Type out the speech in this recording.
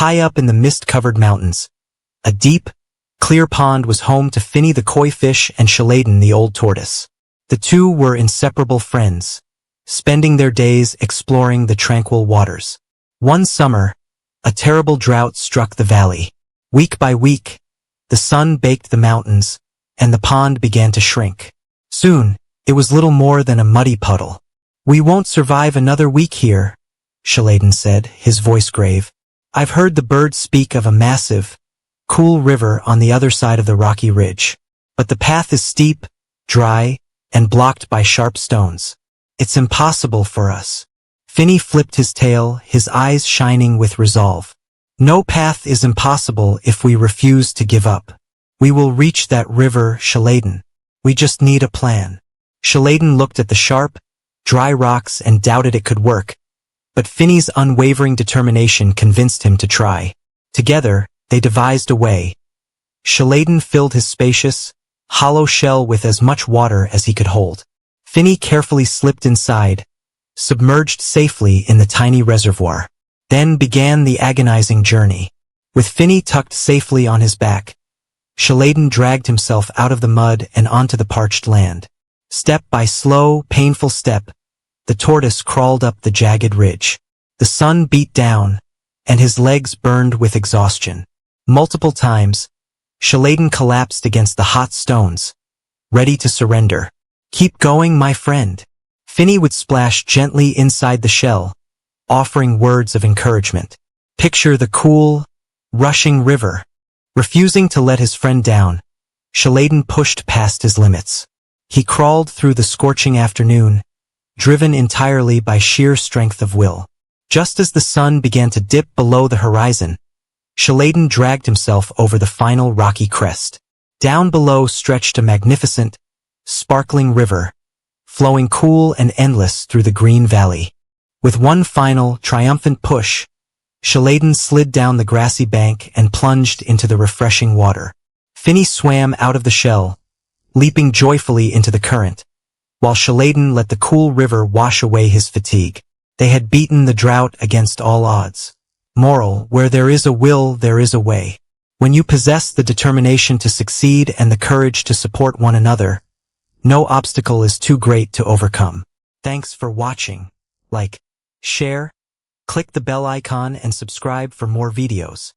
High up in the mist-covered mountains, a deep, clear pond was home to Finny the koi fish and Shaladen the old tortoise. The two were inseparable friends, spending their days exploring the tranquil waters. One summer, a terrible drought struck the valley. Week by week, the sun baked the mountains, and the pond began to shrink. Soon, it was little more than a muddy puddle. "We won't survive another week here," Shaladen said, his voice grave. "I've heard the birds speak of a massive, cool river on the other side of the rocky ridge. But the path is steep, dry, and blocked by sharp stones. It's impossible for us." Finny flipped his tail, his eyes shining with resolve. "No path is impossible if we refuse to give up. We will reach that river, Shaladen. We just need a plan." Shaladen looked at the sharp, dry rocks and doubted it could work, but Finny's unwavering determination convinced him to try. Together, they devised a way. Shaladen filled his spacious, hollow shell with as much water as he could hold. Finny carefully slipped inside, submerged safely in the tiny reservoir. Then began the agonizing journey. With Finny tucked safely on his back, Shaladen dragged himself out of the mud and onto the parched land. Step by slow, painful step, the tortoise crawled up the jagged ridge. The sun beat down, and his legs burned with exhaustion. Multiple times, Shaladen collapsed against the hot stones, ready to surrender. "Keep going, my friend." Finny would splash gently inside the shell, offering words of encouragement. Picture the cool, rushing river. Refusing to let his friend down, Shaladen pushed past his limits. He crawled through the scorching afternoon, driven entirely by sheer strength of will. Just as the sun began to dip below the horizon, Shaladen dragged himself over the final rocky crest. Down below stretched a magnificent, sparkling river, flowing cool and endless through the green valley. With one final, triumphant push, Shaladen slid down the grassy bank and plunged into the refreshing water. Finny swam out of the shell, leaping joyfully into the current, while Shaladen let the cool river wash away his fatigue. They had beaten the drought against all odds. Moral: where there is a will, there is a way. When you possess the determination to succeed and the courage to support one another, no obstacle is too great to overcome. Thanks for watching. Like, share, click the bell icon and subscribe for more videos.